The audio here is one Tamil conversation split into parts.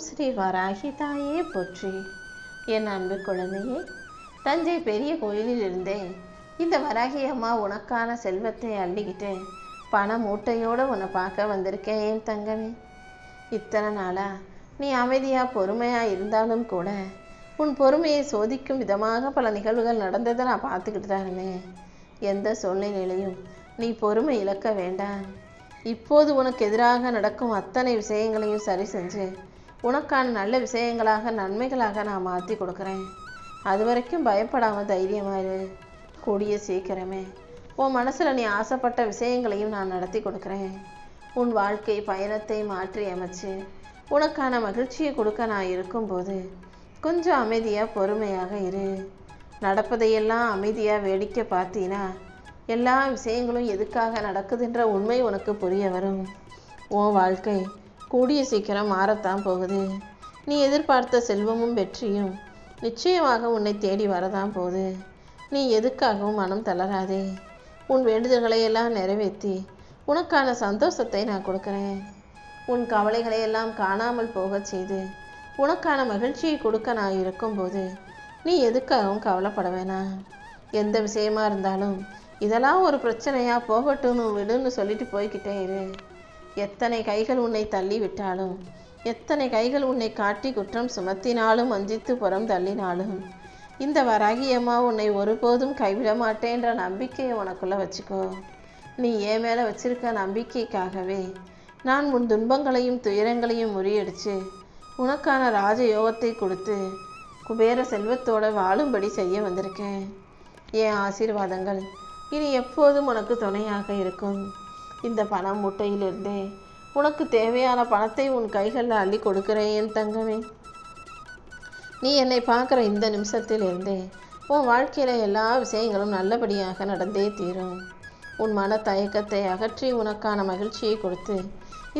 ஸ்ரீ வராகி தாயே போற்றி. என் அன்பு குழந்தையே, தஞ்சை பெரிய கோயிலில் இருந்தே இந்த வராகி அம்மா உனக்கான செல்வத்தை அள்ளிக்கிட்டு பண மூட்டையோடு உன்னை பார்க்க வந்திருக்கேன் என் தங்கமே. இத்தனை நாளா நீ அமைதியாக பொறுமையாக இருந்தாலும் கூட உன் பொறுமையை சோதிக்கும் விதமாக பல நிகழ்வுகள் நடந்ததை நான் பார்த்துக்கிட்டு தான் இருந்தேன். எந்த சூழ்நிலையிலையும் நீ பொறுமை இழக்க வேண்டாம். இப்போது உனக்கு எதிராக நடக்கும் அத்தனை விஷயங்களையும் சரி செஞ்சு உனக்கான நல்ல விஷயங்களாக நன்மைகளாக நான் மாற்றி கொடுக்குறேன். அது வரைக்கும் பயப்படாமல் தைரியமாக இரு. கூடிய சீக்கிரமே உன் மனசில் நீ ஆசைப்பட்ட விஷயங்களையும் நான் நடத்தி கொடுக்குறேன். உன் வாழ்க்கை பயணத்தை மாற்றி அமைச்சு உனக்கான மகிழ்ச்சியை கொடுக்க நான் இருக்கும்போது கொஞ்சம் அமைதியாக பொறுமையாக இரு. நடப்பதையெல்லாம் அமைதியாக வேடிக்கை பார்த்தீன்னா எல்லா விஷயங்களும் எதுக்காக நடக்குதுன்ற உண்மை உனக்கு புரிய வரும். உன் வாழ்க்கை கூடிய சீக்கிரம் மாறத்தான் போகுது. நீ எதிர்பார்த்த செல்வமும் வெற்றியும் நிச்சயமாக உன்னை தேடி வரதான் போகுது. நீ எதுக்காகவும் மனம் தளராதே. உன் வேண்டுதல்களை எல்லாம் நிறைவேற்றி உனக்கான சந்தோஷத்தை நான் கொடுக்குறேன். உன் கவலைகளை எல்லாம் காணாமல் போக செய்து உனக்கான மகிழ்ச்சியை கொடுக்க நான் இருக்கும்போது நீ எதுக்காகவும் கவலைப்பட வேணாம். எந்த விஷயமா இருந்தாலும் இதெல்லாம் ஒரு பிரச்சனையாக போகட்டும்னு விடுன்னு சொல்லிட்டு போய்கிட்டே இரு. எத்தனை கைகள் உன்னை தள்ளி விட்டாலும், எத்தனை கைகள் உன்னை காட்டி குற்றம் சுமத்தினாலும், வஞ்சித்து புறம் தள்ளினாலும் இந்த வராகி அம்மா உன்னை ஒருபோதும் கைவிட மாட்டேன்ற நம்பிக்கையை உனக்குள்ளே வச்சுக்கோ. நீ என் மேலே வச்சிருக்க நம்பிக்கைக்காகவே நான் உன் துன்பங்களையும் துயரங்களையும் முறியடித்து உனக்கான ராஜயோகத்தை கொடுத்து குபேர செல்வத்தோடு வாழும்படி செய்ய வந்திருக்கேன். என் ஆசீர்வாதங்கள் இனி எப்போதும் உனக்கு துணையாக இருக்கும். இந்த பணம் மூட்டையிலிருந்தே உனக்கு தேவையான பணத்தை உன் கைகளில் அள்ளி கொடுக்குறேன் என் தங்கமே. நீ என்னை பார்க்குற இந்த நிமிஷத்திலிருந்தே உன் வாழ்க்கையில் எல்லா விஷயங்களும் நல்லபடியாக நடந்தே தீரும். உன் மன தயக்கத்தை அகற்றி உனக்கான மகிழ்ச்சியை கொடுத்து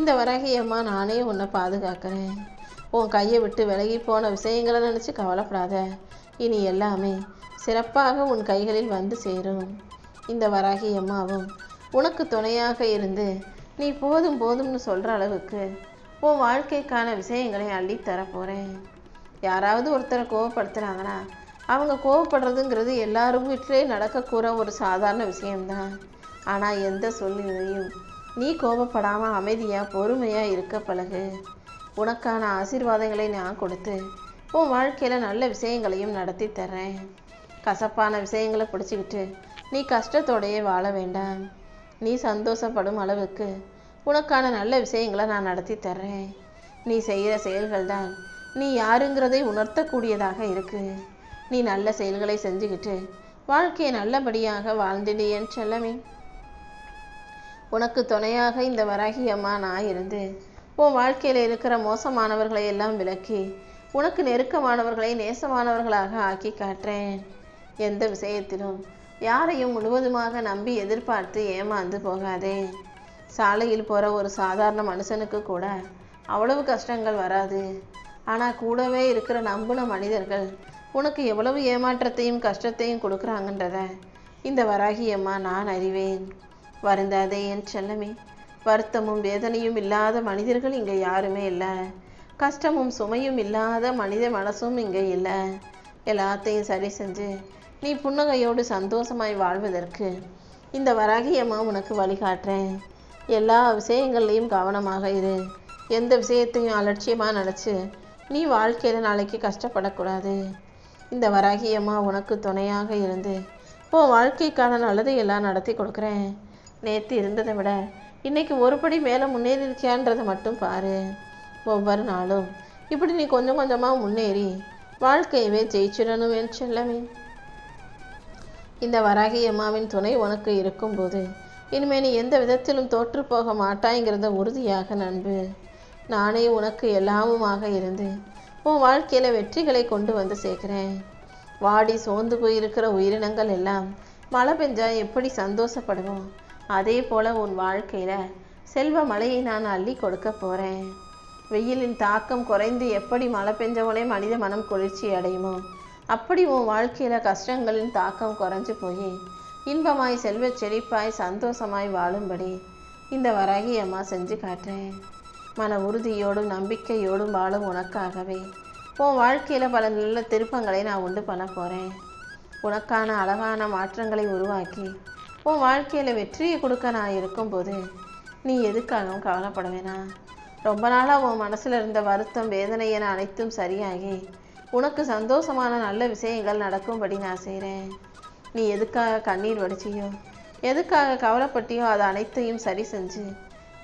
இந்த வராகி அம்மா நானே உன்னை பாதுகாக்கிறேன். உன் கையை விட்டு விலகி போன விஷயங்களை நினச்சி கவலைப்படாத. இனி எல்லாமே சிறப்பாக உன் கைகளில் வந்து சேரும். இந்த வராகி அம்மாவும் உனக்கு துணையாக இருந்து நீ போதும் போதும்னு சொல்கிற அளவுக்கு உன் வாழ்க்கைக்கான விஷயங்களை அள்ளித்தரப்போகிறேன். யாராவது ஒருத்தரை கோவப்படுத்துகிறாங்கன்னா அவங்க கோவப்படுறதுங்கிறது எல்லாரும் வீட்டிலே நடக்கக்கூற ஒரு சாதாரண விஷயம்தான். ஆனால் எந்த சூழ்நிலையும் நீ கோபப்படாமல் அமைதியாக பொறுமையாக இருக்க பழகு. உனக்கான ஆசீர்வாதங்களை நான் கொடுத்து உன் வாழ்க்கையில் நல்ல விஷயங்களையும் நடத்தி தர்றேன். கசப்பான விஷயங்களை பிடிச்சிக்கிட்டு நீ கஷ்டத்தோடையே வாழ வேண்டாம். நீ சந்தோஷப்படும் அளவுக்கு உனக்கான நல்ல விஷயங்களை நான் நடத்தி தர்றேன். நீ செய்கிற செயல்கள் தான் நீ யாருங்கிறதை உணர்த்தக்கூடியதாக இருக்கு. நீ நல்ல செயல்களை செஞ்சுக்கிட்டு வாழ்க்கையை நல்லபடியாக வாழ்ந்துடு என் செல்லமே. உனக்கு துணையாக இந்த வராகி அம்மா நான் இருந்து உன் வாழ்க்கையில் இருக்கிற மோசமானவர்களை எல்லாம் விலக்கி உனக்கு நெருக்கமானவர்களை நேசமானவர்களாக ஆக்கி காட்டுறேன். எந்த விஷயத்திலும் யாரையும் முழுவதுமாக நம்பி எதிர்பார்த்து ஏமாந்து போகாதே. சாலையில் போகிற ஒரு சாதாரண மனுஷனுக்கு கூட அவ்வளவு கஷ்டங்கள் வராது. ஆனால் கூடவே இருக்கிற நம்பின மனிதர்கள் உனக்கு எவ்வளவு ஏமாற்றத்தையும் கஷ்டத்தையும் கொடுக்குறாங்கன்றத இந்த வராகி அம்மா நான் அறிவேன். வருந்தாதே என் செல்லமே. வருத்தமும் வேதனையும் இல்லாத மனிதர்கள் இங்கே யாருமே இல்லை. கஷ்டமும் சுமையும் இல்லாத மனித மனசும் இங்கே இல்லை. எல்லாத்தையும் சரி செஞ்சு நீ புன்னகையோடு சந்தோஷமாய் வாழ்வதற்கு இந்த வராகி அம்மா உனக்கு வழிகாட்டுறேன். எல்லா விஷயங்கள்லையும் கவனமாக இரு. எந்த விஷயத்தையும் அலட்சியமாக நினச்சி நீ வாழ்க்கையில் நாளைக்கு கஷ்டப்படக்கூடாது. இந்த வராகி அம்மா உனக்கு துணையாக இருந்து உன் வாழ்க்கைக்கான நல்லதை எல்லாம் நடத்தி கொடுக்குறேன். நேற்று இருந்ததை விட இன்றைக்கி ஒருபடி மேலே முன்னேறி இருக்கியான்றதை மட்டும் பாரு. ஒவ்வொரு நாளும் இப்படி நீ கொஞ்சம் கொஞ்சமாக முன்னேறி வாழ்க்கையவே ஜெயிச்சிடணும் என் செல்லமே. இந்த வராகி அம்மாவின் துணை உனக்கு இருக்கும்போது இனிமேல் நீ எந்த விதத்திலும் தோற்று போக மாட்டாய்ங்கிறத உறுதியாக நம்பு. நானே உனக்கு எல்லாமுமாக இருந்து உன் வாழ்க்கையில் வெற்றிகளை கொண்டு வந்து சேர்க்குறேன். வாடி சோர்ந்து போயிருக்கிற உயிரினங்கள் எல்லாம் மழை பெஞ்சா எப்படி சந்தோஷப்படுவோம், அதே போல் உன் வாழ்க்கையில் செல்வ மழையை நான் அள்ளி கொடுக்க போகிறேன். வெயிலின் தாக்கம் குறைந்து எப்படி மழை பெஞ்சவனே மனித மனம் குளிர்ச்சி அடையுமோ அப்படி உன் வாழ்க்கையில் கஷ்டங்களின் தாக்கம் குறைஞ்சு போய் இன்பமாய் செல்வ செழிப்பாய் சந்தோஷமாய் வாழும்படி இந்த வராகி அம்மா செஞ்சு காட்டுறேன். மன உறுதியோடும் நம்பிக்கையோடும் வாழும் உனக்காகவே உன் வாழ்க்கையில் பல நல்ல திருப்பங்களை நான் உண்டு பண்ண போகிறேன். உனக்கான அழகான மாற்றங்களை உருவாக்கி உன் வாழ்க்கையில் வெற்றியை கொடுக்க நான் இருக்கும்போது நீ எதுக்காகவும் கவலைப்பட வேணாம். ரொம்ப நாளாக உன் மனசில் இருந்த வருத்தம் வேதனை என அனைத்தும் சரியாகி உனக்கு சந்தோஷமான நல்ல விஷயங்கள் நடக்கும்படி நான் செய்கிறேன். நீ எதுக்காக கண்ணீர் வடிச்சியோ எதுக்காக கவலைப்பட்டியோ அது அனைத்தையும் சரி செஞ்சு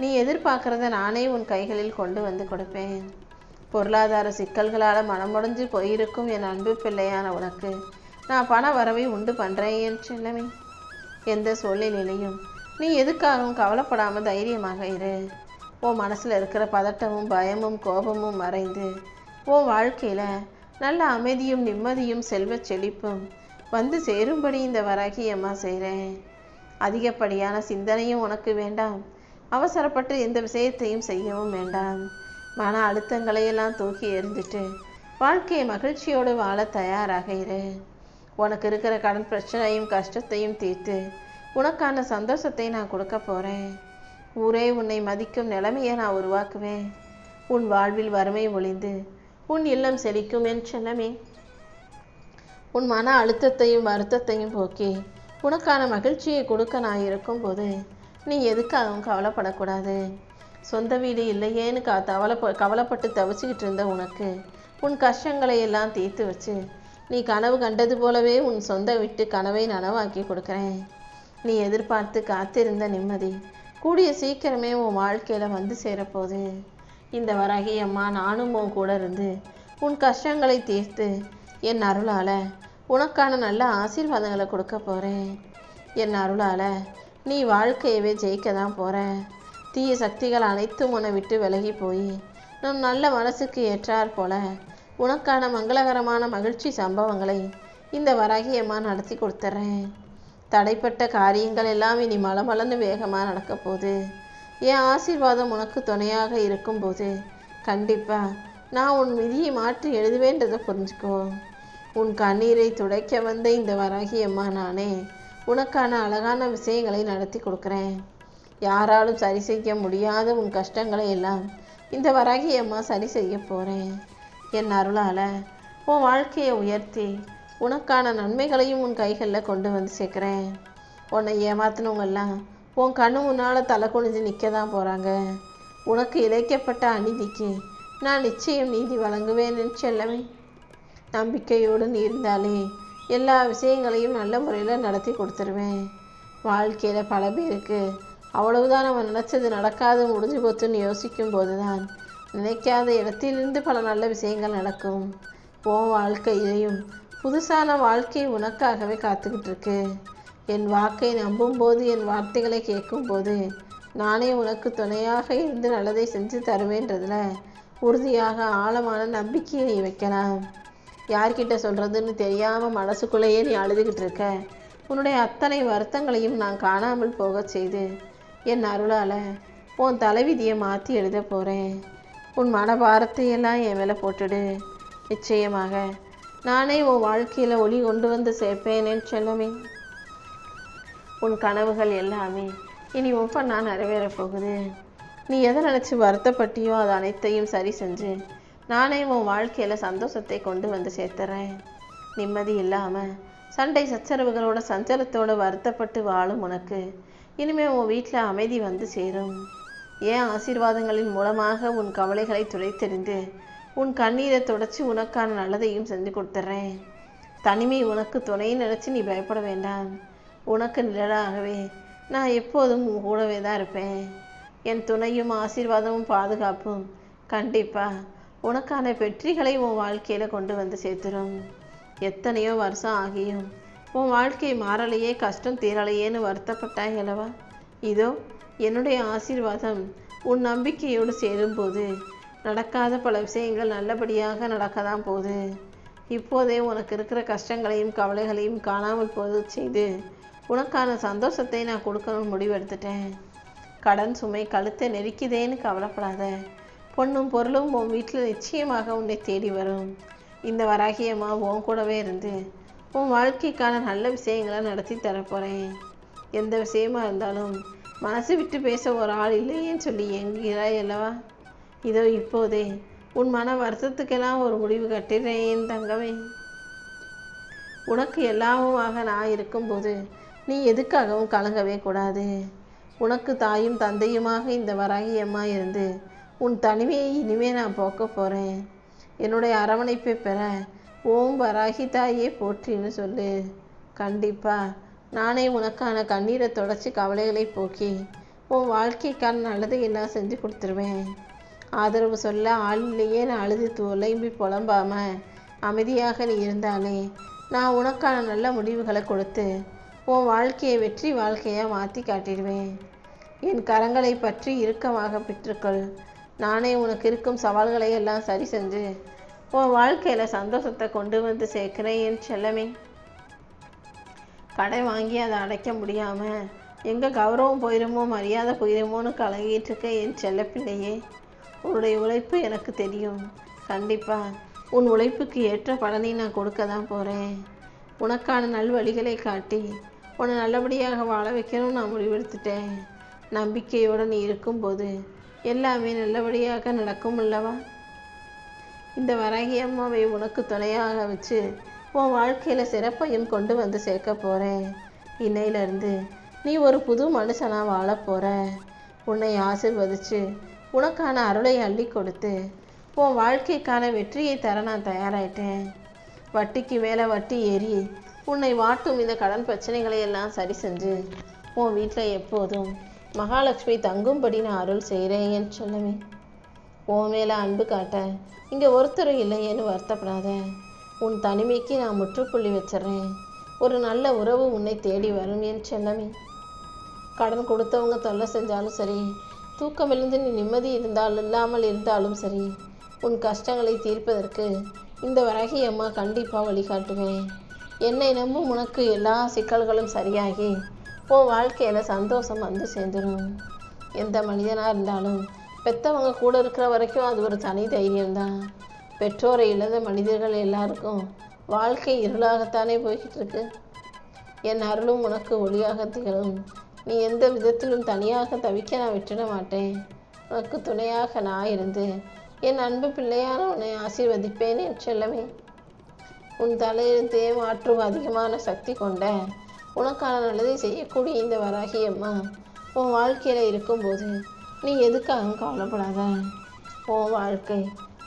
நீ எதிர்பார்க்குறத நானே உன் கைகளில் கொண்டு வந்து கொடுப்பேன். பொருளாதார சிக்கல்களால் மனமுடைஞ்சு போயிருக்கும் என் அன்பு பிள்ளையான உனக்கு நான் பண வரவை உண்டு பண்ணுறேன் என் செல்லமே. எந்த சூழ்நிலையிலையும் நீ எதுக்காகவும் கவலைப்படாமல் தைரியமாக இரு. உன் மனசில் இருக்கிற பதட்டமும் பயமும் கோபமும் மறைந்து உன் வாழ்க்கையில் நல்ல அமைதியும் நிம்மதியும் செல்வ செழிப்பும் வந்து சேரும்படி இந்த வராகி அம்மா செய்கிறேன். அதிகப்படியான சிந்தனையும் உனக்கு வேண்டாம். அவசரப்பட்டு எந்த விஷயத்தையும் செய்யவும் வேண்டாம். மன அழுத்தங்களையெல்லாம் தூக்கி எறிஞ்சிட்டு வாழ்க்கையை மகிழ்ச்சியோடு வாழ தயாராக இரு. உனக்கு இருக்கிற கடன் பிரச்சனையும் கஷ்டத்தையும் தீர்த்து உனக்கான சந்தோஷத்தை நான் கொடுக்க போகிறேன். ஊரே உன்னை மதிக்கும் நிலைமையை நான் உருவாக்குவேன். உன் வாழ்வில் வறுமை ஒளிந்து உன் இல்லம் செழிக்கும் என் செல்லமே. உன் மன அழுத்தத்தையும் வருத்தத்தையும் போக்கி உனக்கான மகிழ்ச்சியை கொடுக்க நான் இருக்கும்போது நீ எதுக்காகவும் கவலைப்படக்கூடாது. சொந்த வீடு இல்லையேன்னு கவலைப்பட்டு தவிச்சுக்கிட்டு இருந்த உனக்கு உன் கஷ்டங்களை எல்லாம் தீர்த்து வச்சு நீ கனவு கண்டது போலவே உன் சொந்த வீட்டு கனவை நனவாக்கி கொடுக்குறேன். நீ எதிர்பார்த்து காத்திருந்த நிம்மதி கூடிய சீக்கிரமே உன் வாழ்க்கையில் வந்து சேரப்போகுது. இந்த வராகி அம்மா நானும் உன் கூட இருந்து உன் கஷ்டங்களை தீர்த்து என் அருளால் உனக்கான நல்ல ஆசீர்வாதங்களை கொடுக்க போகிறேன். என் அருளால் நீ வாழ்க்கையவே ஜெயிக்க தான் போகிற. தீய சக்திகள் அனைத்தும் உன்னை விட்டு விலகி போய் நம் நல்ல மனசுக்கு ஏற்றாற் போல உனக்கான மங்களகரமான மகிழ்ச்சி சம்பவங்களை இந்த வராகி அம்மா நடத்தி கொடுத்துட்றேன். தடைப்பட்ட காரியங்கள் எல்லாம் இனி மலமலன்னு வேகமாக நடக்க போகுது. என் ஆசீர்வாதம் உனக்கு துணையாக இருக்கும்போது கண்டிப்பாக நான் உன் விதியை மாற்றி எழுதுவேன்றதை புரிஞ்சுக்கோ. உன் கண்ணீரை துடைக்க வந்த இந்த வராகி அம்மா நானே உனக்கான அழகான விஷயங்களை நடத்தி கொடுக்குறேன். யாராலும் சரி செய்ய முடியாத உன் கஷ்டங்களை எல்லாம் இந்த வராகி அம்மா சரி செய்ய போகிறேன். என் அருளால் உன் வாழ்க்கையை உயர்த்தி உனக்கான நன்மைகளையும் உன் கைகளில் கொண்டு வந்து சேர்க்குறேன். உன்னை ஏமாத்தினவங்கெல்லாம் உன் கண்ணு முன்னால் தலை குனிஞ்சு நிற்க தான் போகிறாங்க. உனக்கு இழைக்கப்பட்ட அநீதிக்கு நான் நிச்சயம் நீதி வழங்குவேன் என்று செல்லவே. நம்பிக்கையோடு நீ இருந்தாலே எல்லா விஷயங்களையும் நல்ல முறையில் நடத்தி கொடுத்துருவேன். வாழ்க்கையில் பல பேருக்கு அவ்வளவுதான் நம்ம நினச்சது நடக்காது முடிஞ்சு போச்சுன்னு யோசிக்கும் போது தான் நினைக்காத இடத்திலிருந்து பல நல்ல விஷயங்கள் நடக்கும். உன் வாழ்க்கையிலையும் புதுசான வாழ்க்கை உனக்காகவே காத்துக்கிட்டு இருக்கு. என் வாக்கை நம்பும்போது என் வார்த்தைகளை கேட்கும்போது நானே உனக்கு துணையாக இருந்து நல்லதை செஞ்சு தருவேன்றதில் உறுதியாக ஆழமான நம்பிக்கையை நீ வைக்கலாம். யார்கிட்ட சொல்கிறதுன்னு தெரியாமல் மனசுக்குள்ளேயே நீ அழுதுகிட்டு இருக்க உன்னுடைய அத்தனை வருத்தங்களையும் நான் காணாமல் போக செய்து என் அருளால் உன் தலைவிதியை மாற்றி எழுத போகிறேன். உன் மனபாரத்தையெல்லாம் என் மேலே போட்டுடு. நிச்சயமாக நானே உன் வாழ்க்கையில் ஒளி கொண்டு வந்து சேர்ப்பேன் என் செல்லமே. உன் கனவுகள் எல்லாமே இனி ஒவ்வொன்றா நிறைவேறப் போகுது. நீ எதை நினச்சி வருத்தப்பட்டியோ அது அனைத்தையும் சரி செஞ்சு நானே உன் வாழ்க்கையில் சந்தோஷத்தை கொண்டு வந்து சேர்த்துறேன். நிம்மதி இல்லாமல் சண்டை சச்சரவுகளோட சஞ்சலத்தோடு வருத்தப்பட்டு வாழும் உனக்கு இனிமேல் உன் வீட்டில் அமைதி வந்து சேரும். ஏன் ஆசீர்வாதங்களின் மூலமாக உன் கவலைகளை துடைத்தெறிந்து உன் கண்ணீரை தொடச்சி உனக்கான நல்லதையும் செஞ்சு கொடுத்துட்றேன். தனிமை உனக்கு துணையை நினச்சி நீ பயப்பட வேண்டாம். உனக்கு நிழலாகவே நான் எப்போதும் உன் கூடவே தான் இருப்பேன். என் துணையும் ஆசீர்வாதமும் பாதுகாப்பும் கண்டிப்பாக உனக்கான வெற்றிகளை உன் வாழ்க்கையில் கொண்டு வந்து சேர்த்துரும். எத்தனையோ வருஷம் ஆகியும் உன் வாழ்க்கை மாறலையே, கஷ்டம் தீரலையேன்னு வருத்தப்பட்டாய் அல்லவா? இதோ என்னுடைய ஆசீர்வாதம் உன் நம்பிக்கையோடு சேரும்போது நடக்காத பல விஷயங்கள் நல்லபடியாக நடக்க தான் போகுது. இப்போதே உனக்கு இருக்கிற கஷ்டங்களையும் கவலைகளையும் காணாமல் போது செய்து உனக்கான சந்தோஷத்தை நான் கொடுக்கணும்னு முடிவெடுத்துட்டேன். கடன் சுமை கழுத்தை நெருக்கிதேன்னு கவலைப்படாத. பொண்ணும் பொருளும் உன் வீட்டில் நிச்சயமாக உன்னை தேடி வரும். இந்த வராகியம்மா உன் கூடவே இருந்து உன் வாழ்க்கைக்கான நல்ல விஷயங்களை நடத்தி தரப்போகிறேன். எந்த விஷயமா இருந்தாலும் மனசு விட்டு பேச ஒரு ஆள் இல்லையேன்னு சொல்லி எங்கிறாய் அல்லவா? இதோ இப்போதே உன் மன வருத்தத்துக்கெல்லாம் ஒரு முடிவு கட்டிடுறேன் தங்கமே. உனக்கு எல்லாமுமாக நான் இருக்கும்போது நீ எதுக்காகவும் கலங்கவே கூடாது. உனக்கு தாயும் தந்தையுமாக இந்த வராகி அம்மா இருந்து உன் தனிமையை இனிமே நான் போக்க போகிறேன். என்னுடைய அரவணைப்பை பெற ஓம் வராகி தாயே போற்றின்னு சொல்லு. கண்டிப்பாக நானே உனக்கான கண்ணீரை தொடச்சி கவலைகளை போக்கி உன் வாழ்க்கைக்கான நல்லதை எல்லாம் செஞ்சு கொடுத்துருவேன். ஆதரவு சொல்ல ஆள் இல்லையே நான் அழுது தொலைம்பி புலம்பாமல் அமைதியாக நீ இருந்தாலே நான் உனக்கான நல்ல முடிவுகளை கொடுத்து உன் வாழ்க்கையை வெற்றி வாழ்க்கையாக மாற்றி காட்டிடுவேன். என் கரங்களை பற்றி இறுக்கமாக பெற்றுக்கொள். நானே உனக்கு இருக்கும் சவால்களை எல்லாம் சரி செஞ்சு உன் வாழ்க்கையில் சந்தோஷத்தை கொண்டு வந்து சேர்க்கிறேன் என் செல்லமே. கடை வாங்கி அதை அடைக்க முடியாமல் எங்கே கௌரவம் போயிடுமோ மரியாதை போயிடுமோன்னு கலங்கிட்டு இருக்க என் செல்லப்பிள்ளையே, உன்னுடைய உழைப்பு எனக்கு தெரியும். கண்டிப்பாக உன் உழைப்புக்கு ஏற்ற பலனை நான் கொடுக்க தான் போகிறேன். உனக்கான நல்வழிகளை காட்டி உன்னை நல்லபடியாக வாழ வைக்கணும்னு நான் முடிவெடுத்துட்டேன். நம்பிக்கையோடு நீ இருக்கும்போது எல்லாமே நல்லபடியாக நடக்கும் அல்லவா? இந்த வராகி அம்மாவை உனக்கு துணையாக வச்சு உன் வாழ்க்கையில் சிறப்பையும் கொண்டு வந்து சேர்க்க போகிறேன். இன்னையிலேருந்து நீ ஒரு புது மனுஷனாக வாழ போகிற. உன்னை ஆசிர்வதித்து உனக்கான அருளை அள்ளி கொடுத்து உன் வாழ்க்கைக்கான வெற்றியை தர நான் தயாராகிட்டேன். வட்டிக்கு மேலே வட்டி ஏறி உன்னை வாட்டும் இந்த கடன் பிரச்சனைகளை எல்லாம் சரி செஞ்சு உன் வீட்டில் எப்போதும் மகாலட்சுமி தங்கும்படி நான் அருள் செய்கிறேன் என் செல்லமே. உன் மேலே அன்பு காட்ட இங்கே ஒருத்தரும் இல்லையேன்னு வருத்தப்படாத. உன் தனிமைக்கு நான் முற்றுப்புள்ளி வச்சிட்றேன். ஒரு நல்ல உறவு உன்னை தேடி வரும் என் செல்லமே. கடன் கொடுத்தவங்க தொல்லை செஞ்சாலும் சரி, தூக்கமிருந்து நீ நிம்மதி இல்லாமல் இருந்தாலும் சரி, உன் கஷ்டங்களை தீர்ப்பதற்கு இந்த வராகி அம்மா கண்டிப்பாக வழிகாட்டுவேன். என்னை நம்பும் உனக்கு எல்லா சிக்கல்களும் சரியாகி உன் வாழ்க்கையில் சந்தோஷம் வந்து சேர்ந்துடும். எந்த மனிதனாக இருந்தாலும் பெற்றவங்க கூட இருக்கிற வரைக்கும் அது ஒரு தனி தைரியம்தான். பெற்றோரை இழந்த மனிதர்கள் எல்லாருக்கும் வாழ்க்கை இருளாகத்தானே போய்கிட்டு இருக்கு. என் அருளும் உனக்கு ஒளியாக திகழும். நீ எந்த விதத்திலும் தனியாக தவிக்க நான் விட்டுட மாட்டேன். உனக்கு துணையாக நான் இருந்து என் அன்பு பிள்ளையான உன்னை ஆசீர்வதிப்பேன் என் செல்லமே. உன் தலையெழுத்தே மாற்றும் அதிகமான சக்தி கொண்ட உனக்கான நல்லதை செய்யக்கூடிய இந்த வராகி அம்மா உன் வாழ்க்கையில் இருக்கும்போது நீ எதுக்காகவும் கவலைப்படாத. உன் வாழ்க்கை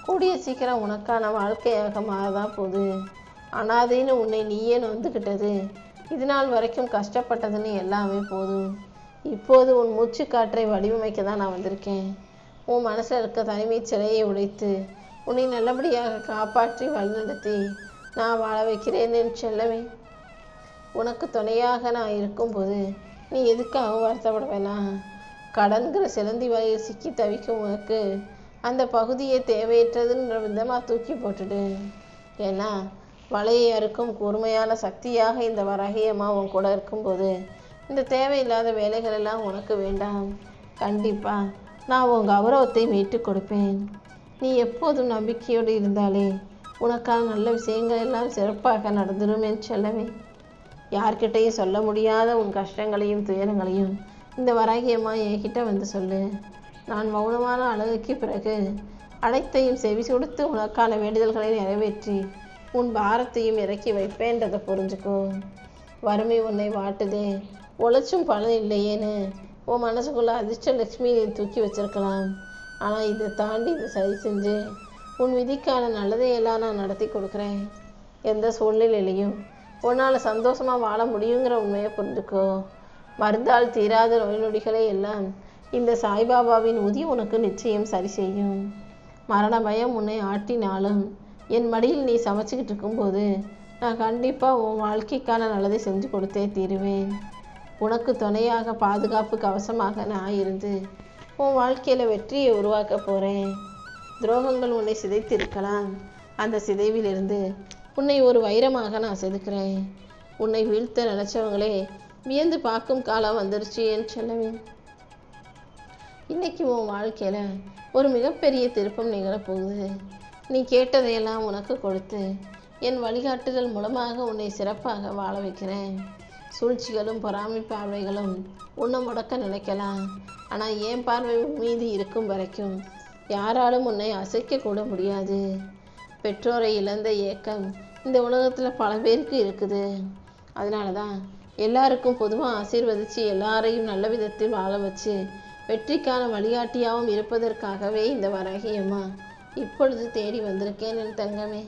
கூடிய சீக்கிரம் உனக்கான வாழ்க்கையாக மாறதான் போகுது. அனாதைன்னு உன்னை நீயே நொந்துக்கிட்டது, இது நாள் வரைக்கும் கஷ்டப்பட்டதுன்னு எல்லாமே போதும். இப்போது உன் மூச்சு காற்றை வடிவமைக்க தான் நான் வந்திருக்கேன். உன் மனசில் இருக்க தனிமை சிலையை உடைத்து உன்னை நல்லபடியாக காப்பாற்றி வழிநடத்தி நான் வாழ வைக்கிறேன் என் செல்லவே. உனக்கு துணையாக நான் இருக்கும்போது நீ எதுக்காகவும் வருத்தப்பட வேணாம். கடன்கிற சிலந்தி வலையில் சிக்கி தவிக்கும் உனக்கு அந்த பகுதியை தேவையற்றதுன்ற விதமாக தூக்கி போட்டுடு. ஏன்னா வலையை அறுக்கும் கூர்மையான சக்தியாக இந்த வராகி அம்மா உன் கூட இருக்கும்போது இந்த தேவையில்லாத வேலைகள் எல்லாம் உனக்கு வேண்டாம். கண்டிப்பாக நான் உன் கௌரவத்தை மீட்டு கொடுப்பேன். நீ எப்போதும் நம்பிக்கையோடு இருந்தாலே உனக்கான நல்ல விஷயங்கள் எல்லாம் சிறப்பாக நடந்துடும் என் செல்லவே. யார்கிட்டையும் சொல்ல முடியாத உன் கஷ்டங்களையும் துயரங்களையும் இந்த வராகி அம்மா என்கிட்ட வந்து சொல்லு. நான் மௌனமான அழகுக்கு பிறகு அனைத்தையும் செவி கொடுத்து உனக்கான வேண்டுதல்களை நிறைவேற்றி உன் பாரத்தையும் இறக்கி வைப்பேன்றதை புரிஞ்சுக்கோ. வறுமை உன்னை வாட்டுதே, உழைச்சும் பலன் இல்லையேன்னு உன் மனசுக்குள்ள அதிர்ஷ்டலட்சுமியை தூக்கி வச்சிருக்கலாம். ஆனால் இதை தாண்டி இதை சரி செஞ்சு உன் விதிக்கான நல்லதையெல்லாம் நான் நடத்தி கொடுக்குறேன். எந்த சூழ்நிலையிலையும் உன்னால் சந்தோஷமாக வாழ முடியுங்கிற உண்மையை புரிஞ்சுக்கோ. மருந்தால் தீராத நோய் நொடிகளை எல்லாம் இந்த சாய்பாபாவின் உதி உனக்கு நிச்சயம் சரி செய்யும். மரண பயம் உன்னை ஆட்டினாலும் என் மடியில் நீ சமைச்சிக்கிட்டு இருக்கும்போது நான் கண்டிப்பாக உன் வாழ்க்கைக்கான நல்லதை செஞ்சு கொடுத்தே தீருவேன். உனக்கு துணையாக பாதுகாப்பு கவசமாக நான் இருந்து உன் வாழ்க்கையில் வெற்றியை உருவாக்க போகிறேன். துரோகங்கள் உன்னை சிதைத்திருக்கலாம். அந்த சிதைவிலிருந்து உன்னை ஒரு வைரமாக நான் செதுக்கிறேன். உன்னை வீழ்த்த நினைச்சவங்களே வியந்து பார்க்கும் காலம் வந்துருச்சு என் செல்லவே. இன்னைக்கு உன் வாழ்க்கையில் ஒரு மிகப்பெரிய திருப்பம் நிகழப்போகுது. நீ கேட்டதையெல்லாம் உனக்கு கொடுத்து என் வழிகாட்டுதல் மூலமாக உன்னை சிறப்பாக வாழ வைக்கிறேன். சூழ்ச்சிகளும் பொறாமை பார்வைகளும் உன்னை முடக்க நினைக்கலாம். ஆனால் என் பார்வை மீது இருக்கும் வரைக்கும் யாராலும் உன்னை அசைக்க கூட முடியாது. பெற்றோரை இழந்த ஏக்கம் இந்த உலகத்தில் பல பேருக்கு இருக்குது. அதனால தான் எல்லாருக்கும் பொதுவாக ஆசீர்வதித்து எல்லாரையும் நல்ல விதத்தில் வாழ வச்சு வெற்றிக்கான வழிகாட்டியாகவும் இருப்பதற்காகவே இந்த வராகி அம்மா இப்பொழுது தேடி வந்திருக்கேன் என் தங்கமே.